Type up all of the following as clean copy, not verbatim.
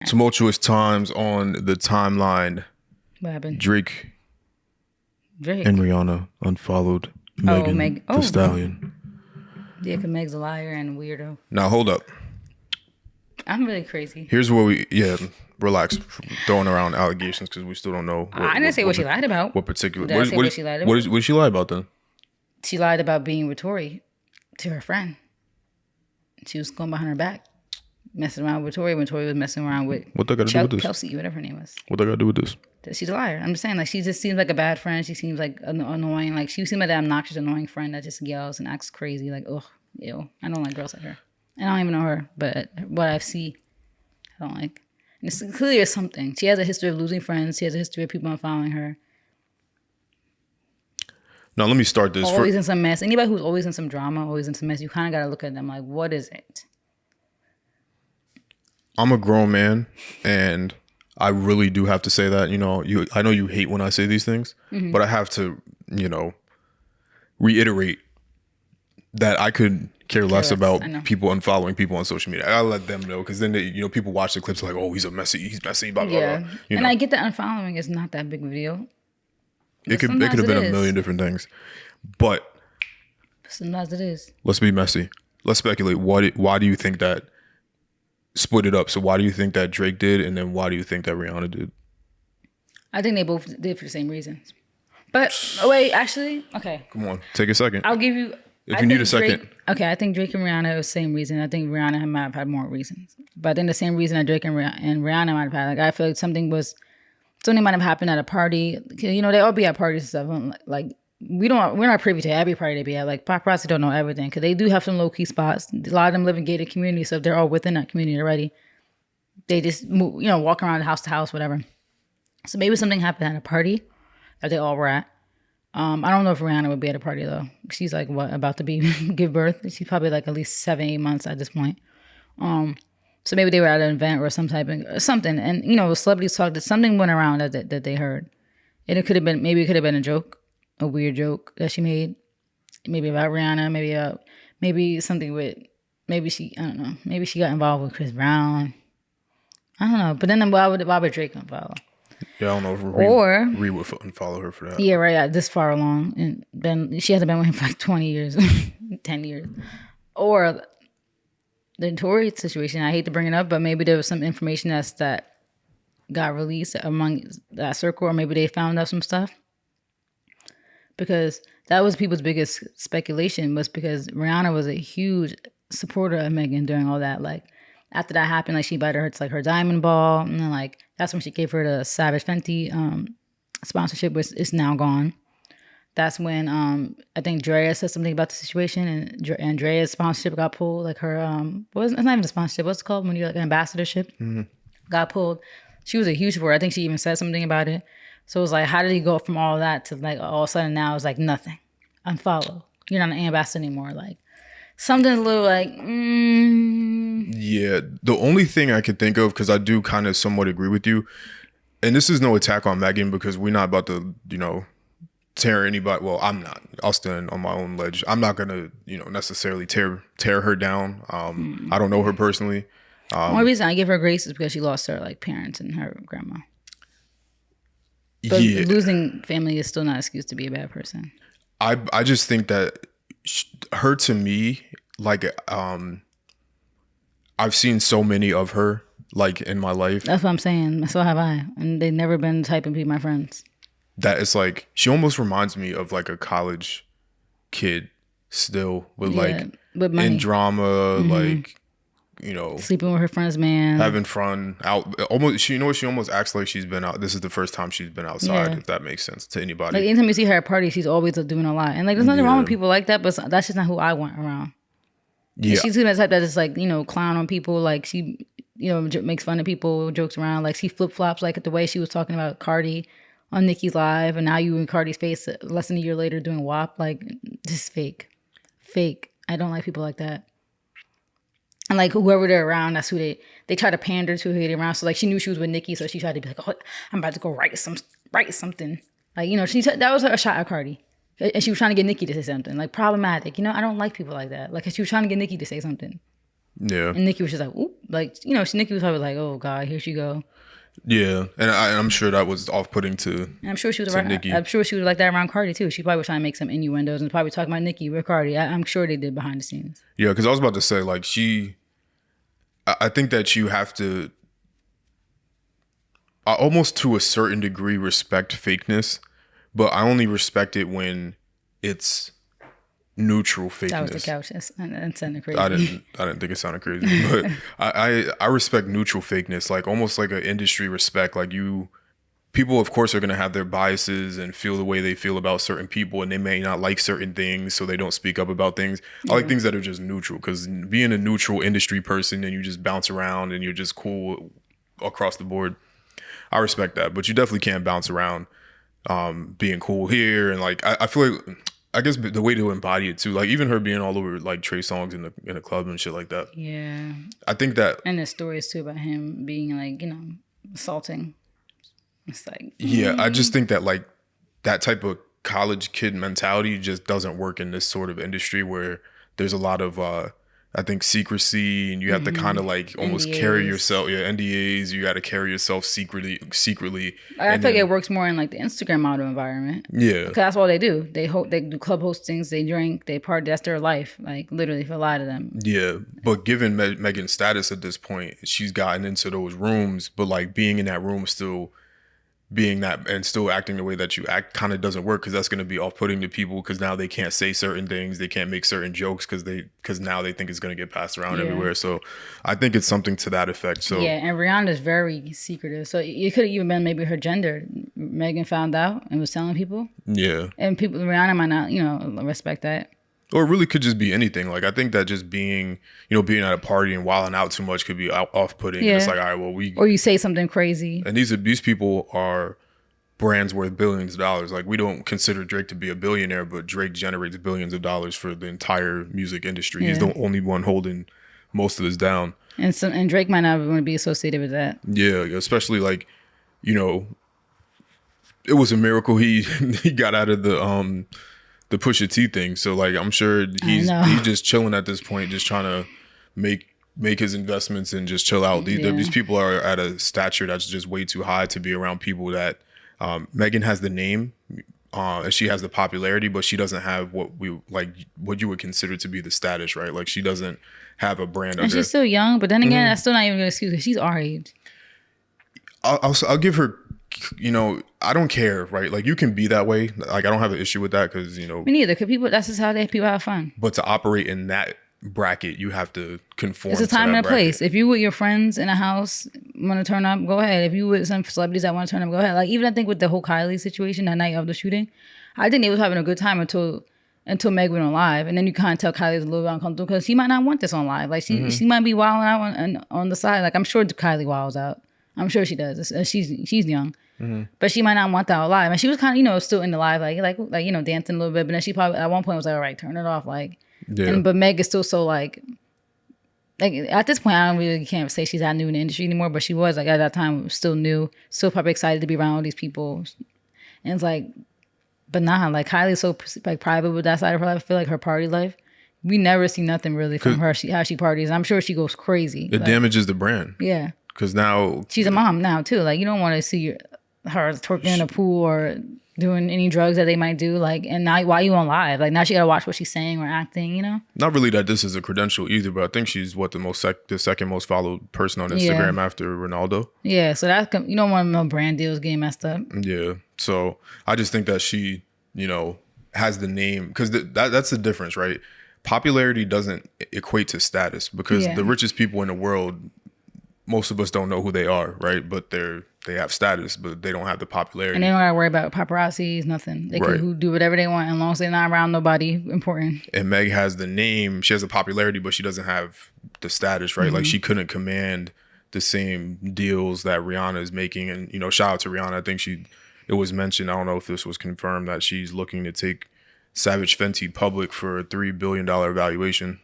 Tumultuous times on the timeline. What happened? Drake Drake. and Rihanna unfollowed Megan Thee Stallion. Yeah, because Meg's a liar and a weirdo. Now, hold up. I'm really crazy. Here's what relax. Throwing around allegations because we still don't know. I didn't say what she lied about. What particular? Did I say what she lied about? What did she lie about then? She lied about being with Tori to her friend. She was going behind her back, messing around with Tori when Tori was messing around with What they got to do with this? Kelsey, whatever her name was. What they got to do with this? She's a liar. I'm just saying, like, she just seems like a bad friend. She seems like annoying. Like, she seems like that obnoxious, annoying friend that just yells and acts crazy. Like, ugh, ew. I don't like girls like her. I don't even know her, but what I see, I don't like. And it's clearly something. She has a history of losing friends. She has a history of people unfollowing her. Now, let me start this. Always in some mess. Anybody who's always in some drama, always in some mess, you kind of got to look at them like, what is it? I'm a grown man, and I really do have to say that. I know you hate when I say these things, but I have to, reiterate that I could care less about people unfollowing people on social media. I let them know because then people watch the clips like, oh, he's messy, blah blah blah. And I get that unfollowing is not that big of a deal. It could have been a million different things, but sometimes it is. Let's be messy. Let's speculate. Why do you think that split it up? So why do you think that Drake did, and then why do you think that Rihanna did? I think they both did for the same reasons. But wait, actually, okay. Come on, take a second. I'll give you. If you need a second. I think Drake and Rihanna are the same reason. I think Rihanna might have had more reasons, but I think the same reason that Drake and Rihanna might have had. Like, I feel like something might have happened at a party. They all be at parties and stuff. Like, we're not privy to every party they be at. Like, paparazzi don't know everything because they do have some low key spots. A lot of them live in gated communities, so if they're all within that community already, they just move, walk around house to house, whatever. So maybe something happened at a party that they all were at. I don't know if Rihanna would be at a party though. She's like about to give birth. She's probably like at least 7-8 months at this point. So maybe they were at an event or something, and celebrities talked that something went around that they heard, and it could have been a joke, a weird joke that she made, maybe about Rihanna, maybe something with she I don't know, maybe she got involved with Chris Brown. I don't know, but then why would Drake unfollow? Yeah, I don't know if Ree would unfollow her for that. Yeah, right. Yeah, this far along, and then she hasn't been with him for like 20 years, 10 years, or the Tory situation. I hate to bring it up, but maybe there was some information that got released among that circle, or maybe they found out some stuff. Because that was people's biggest speculation, was because Rihanna was a huge supporter of Megan during all that. Like, after that happened, like, she invited her to like her diamond ball, and then like that's when she gave her the Savage Fenty sponsorship, which is now gone. That's when I think Drea said something about the situation, and Drea's sponsorship got pulled. Like, her it's not even a sponsorship. What's it called when you're like an ambassadorship? Mm-hmm. Got pulled. She was a huge supporter. I think she even said something about it. So it was like, how did he go from all that to like all of a sudden now it's like nothing, unfollow. You're not an ambassador anymore. Like, something a little like. Yeah, the only thing I can think of, because I do kind of somewhat agree with you, and this is no attack on Megan because we're not about to tear anybody. Well, I'm not. I'll stand on my own ledge. I'm not gonna necessarily tear her down. I don't know her personally. The only reason I give her grace is because she lost her like parents and her grandma. But losing family is still not an excuse to be a bad person. I just think that her, to me, like, I've seen so many of her, like, in my life. That's what I'm saying. So have I. And they've never been the type of people, my friends. That it's like, she almost reminds me of like a college kid still with with money. In drama, like, sleeping with her friend's man, having fun out. Almost, she almost acts like she's been out. This is the first time she's been outside, if that makes sense to anybody. Like, anytime you see her at parties, she's always doing a lot. And like, there's nothing wrong with people like that, but that's just not who I want around. Yeah. And she's the type that just like, clown on people. Like, she, makes fun of people, jokes around. Like, she flip-flops, like the way she was talking about Cardi on Nicki's Live, and now you in Cardi's face less than a year later doing WAP. Like, just fake. I don't like people like that. And like, whoever they're around, that's who they try to pander to, who they're around. So like, she knew she was with Nicki, so she tried to be like, oh, I'm about to go write something. Like, that was a shot at Cardi. And she was trying to get Nicki to say something. Like, problematic. I don't like people like that. Like, she was trying to get Nicki to say something. Yeah. And Nicki was just like, oop, like Nicki was probably like, oh God, here she go. Yeah. And I'm sure that was off-putting to And I'm sure she was Nicki. I'm sure she was like that around Cardi too. She probably was trying to make some innuendos and probably talking about Nicki with Cardi. I'm sure they did behind the scenes. Yeah, because I was about to say, like, I think that you have to, almost to a certain degree, respect fakeness, but I only respect it when it's neutral fakeness. That was the couch and sounded crazy. I didn't think it sounded crazy, but I respect neutral fakeness, like almost like an industry respect. Like people of course are going to have their biases and feel the way they feel about certain people, and they may not like certain things, so they don't speak up about things. I like things that are just neutral, because being a neutral industry person and you just bounce around and you're just cool across the board, I respect that. But you definitely can't bounce around being cool here, and like I feel like, I guess the way to embody it too, like even her being all over like Trey songs in the club and shit like that. Yeah. I think that, and the stories too about him being like, assaulting. It's like, yeah, I just think that like that type of college kid mentality just doesn't work in this sort of industry where there's a lot of I think secrecy, and you have to kind of like almost NDAs. carry yourself. Yeah, NDAs. You got to carry yourself secretly. I feel like it works more in like the Instagram model environment. Yeah, because that's all they do. They do club hostings, they drink, they party. That's their life, like literally for a lot of them. Yeah, but given Megan's status at this point, she's gotten into those rooms, but like being in that room still being that and still acting the way that you act kind of doesn't work, because that's going to be off-putting to people, because now they can't say certain things, they can't make certain jokes, because now they think it's going to get passed around everywhere. So I think it's something to that effect. So yeah, and Rihanna's very secretive, so it could have even been maybe her gender. Megan found out and was telling people. Yeah, and Rihanna might not respect that. Or it really could just be anything. Like I think that just being at a party and wilding out too much could be off-putting. Yeah. It's like, all right, well, or you say something crazy. And these people are brands worth billions of dollars. Like we don't consider Drake to be a billionaire, but Drake generates billions of dollars for the entire music industry. Yeah. He's the only one holding most of this down. And Drake might not want to be associated with that. Yeah, especially like, it was a miracle he got out of the Pusha T thing. So like I'm sure he's just chilling at this point, just trying to make his investments and just chill out. These people are at a stature that's just way too high to be around people that Megan has the name and she has the popularity, but she doesn't have what you would consider to be the status, right? Like she doesn't have a brand. And she's still young, but then again, that's still not even an excuse, because she's our age. I'll give her, I don't care, right? Like you can be that way. Like I don't have an issue with that, because me neither. Because that's just how people have fun. But to operate in that bracket, you have to conform. It's a time and a place. If you with your friends in a house want to turn up, go ahead. If you with some celebrities that want to turn up, go ahead. Like even I think with the whole Kylie situation that night of the shooting, I think they was having a good time until Meg went on live, and then you kind of tell Kylie was a little bit uncomfortable because she might not want this on live. Like she might be wilding out on the side. Like I'm sure Kylie wilds out. I'm sure she does. She's young. But she might not want that on live. And she was kind of, still in the live, like dancing a little bit. But then she probably at one point was like, all right, turn it off. Like, but Meg is still so like at this point, I don't really can't say she's that new in the industry anymore. But she was like at that time still new, still probably excited to be around all these people. And it's like, but nah, like Kylie's so like private with that side of her life. I feel like her party life, we never see nothing really from her. How she parties. I'm sure she goes crazy. It damages the brand. Yeah. Because now she's a mom now too. Like you don't want to see her twerking in a pool or doing any drugs that they might do. Like, and now why you on live? Like now she gotta watch what she's saying or acting. Not really that this is a credential either, but I think she's the second most followed person on Instagram after Ronaldo. Yeah, so that's you don't want no brand deals getting messed up. Yeah, so I just think that she has the name, because that's the difference, right? Popularity doesn't equate to status, because the richest people in the world, most of us don't know who they are, right? But they have status, but they don't have the popularity. And they don't gotta worry about paparazzis, nothing. They can do whatever they want as long as they're not around nobody important. And Meg has the name, she has the popularity, but she doesn't have the status, right? Like she couldn't command the same deals that Rihanna is making. And, shout out to Rihanna. I think it was mentioned, I don't know if this was confirmed, that she's looking to take Savage Fenty public for a $3 billion valuation.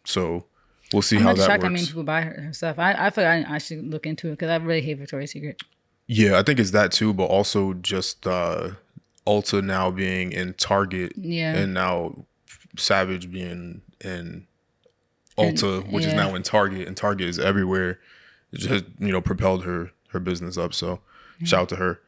So we'll see how that works. I mean, people buy her stuff. I feel like I should look into it, because I really hate Victoria's Secret. Yeah, I think it's that too, but also just Ulta now being in Target, and now Savage being in Ulta, which is yeah. now in Target, and Target is everywhere. It just, propelled her business up. So shout out to her.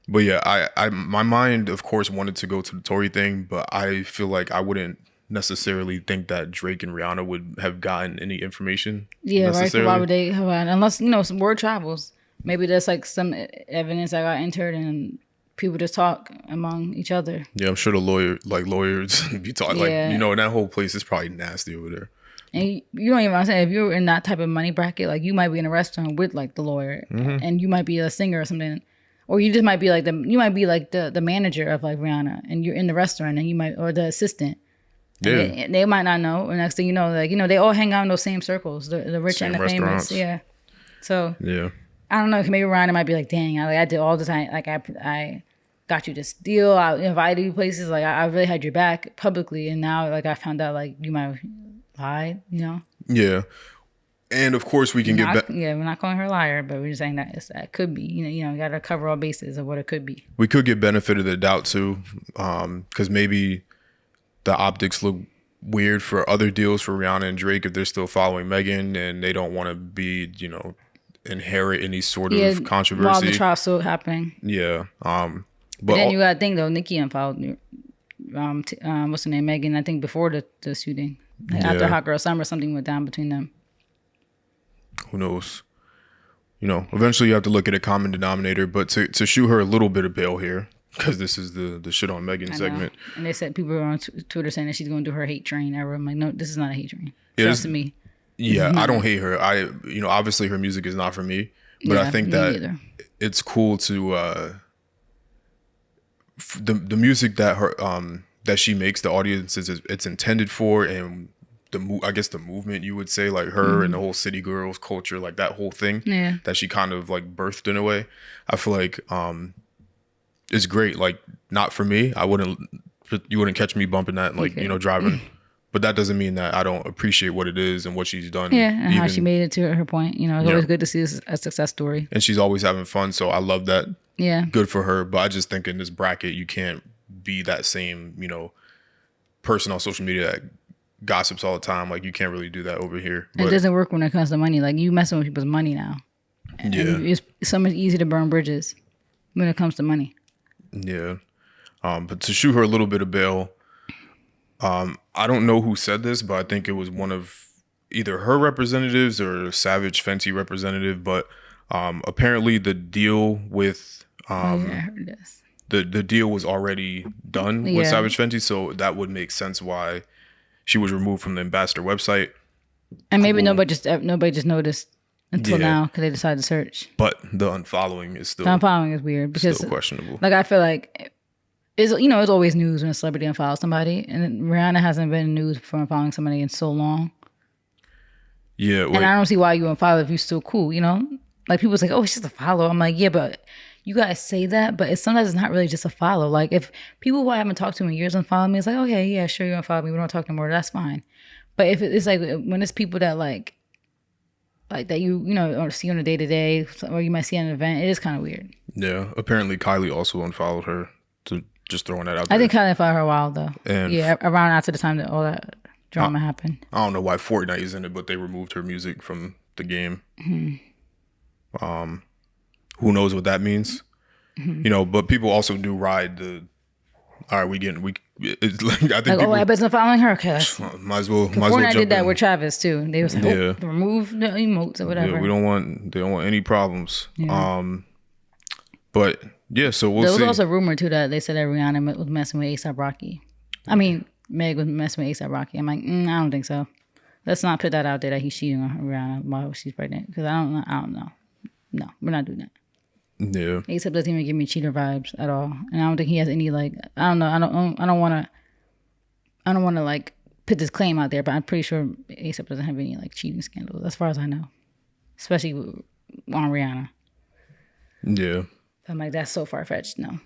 But yeah, my mind, of course, wanted to go to the Tory thing, but I feel like I wouldn't necessarily think that Drake and Rihanna would have gotten any information. Yeah, right. 'Cause Necessarily. why would they have unless some word travels? Maybe there's like some evidence that got entered and people just talk among each other. Yeah, I'm sure the lawyers be talking Yeah. and that whole place is probably nasty over there. And you don't even understand if you're in that type of money bracket, like you might be in a restaurant with like the lawyer, and you might be a singer or something, or you just might be like the manager of like Rihanna, and you're in the restaurant, and you might or the assistant. Yeah, They might not know. And next thing you know, they all hang out in those same circles, the rich Same and the restaurants. famous. Yeah. So yeah, I don't know. Maybe Rihanna might be like, dang, I did all the time. Like I got you this deal. I invited you places. Like I really had your back publicly, and now like I found out like you might have lied. yeah. And of course, we can get back. Yeah, we're not calling her a liar, but we're just saying that could be. You got to cover all bases of what it could be. We could get benefit of the doubt too, because maybe the optics look weird for other deals for Rihanna and Drake if they're still following Megan and they don't want to be, inherit any sort of controversy. While the trial's still happening. Yeah. But then you got to think though, Nicki unfollowed what's her name, Megan, I think before the shooting. After Hot Girl Summer, something went down between them. Who knows? Eventually you have to look at a common denominator, but to shoot her a little bit of bail here, because this is the shit on Megan segment. And they said people were on Twitter saying that she's going to do her hate train era. I'm like, no, this is not a hate train. Trust me. Yeah, I don't hate her. Obviously her music is not for me, but I think that either. It's cool to the music that her that she makes, the audiences it's intended for, and I guess the movement, you would say, like her and the whole city girls culture, like that whole thing that she kind of like birthed in a way. I feel like it's great. Like not for me. You wouldn't catch me bumping that, like, driving. But that doesn't mean that I don't appreciate what it is and what she's done. Yeah, and how she made it to her point. It's always good to see a success story. And she's always having fun, so I love that. Yeah. Good for her. But I just think in this bracket, you can't be that same, person on social media that gossips all the time. Like, you can't really do that over here. It doesn't work when it comes to money. Like, you messing with people's money now. And it's so much easier to burn bridges when it comes to money. Yeah. But to shoot her a little bit of bail, I don't know who said this, but I think it was one of either her representatives or Savage Fenty representative. But apparently the deal with I heard this. The deal was already done with Savage Fenty, so that would make sense why she was removed from the ambassador website. And maybe nobody just noticed until now because they decided to search. But the unfollowing is still weird because still questionable. Like I feel like it's always news when a celebrity unfollows somebody, and Rihanna hasn't been in news for unfollowing somebody in so long. Yeah, and I don't see why you unfollow if you're still cool. Like people's like, oh, it's just a follow. I'm like, yeah, but you guys say that, but sometimes it's not really just a follow. Like if people who I haven't talked to in years unfollow me, it's like, okay, yeah, sure, you unfollow me, we don't talk no more. That's fine. But if it's like when it's people that like that or see on a day to day, or you might see at an event, it is kind of weird. Yeah, apparently Kylie also unfollowed her. To just throwing that out there. I think Kylie unfollowed her a while though. And around after the time that all that drama happened. I don't know why Fortnite is in it, but they removed her music from the game. Mm-hmm. Who knows what that means? Mm-hmm. But people also do ride the. All right, it's like I think everybody's not following her. Okay, might as well. Fortnite did that with Travis too. They was like, remove the emotes or whatever. Yeah, they don't want any problems. Yeah. But yeah, so we'll see. There was also a rumor too that they said that Rihanna was messing with A$AP Rocky. I mean, Meg was messing with A$AP Rocky. I'm like, I don't think so. Let's not put that out there that he's cheating on Rihanna while she's pregnant, because I don't know. No, we're not doing that. Yeah. A$AP doesn't even give me cheater vibes at all, and I don't think he has any like. I don't know. I don't want to like put this claim out there, but I'm pretty sure A$AP doesn't have any like cheating scandals as far as I know, especially on Rihanna. Yeah. I'm like, that's so far fetched. No.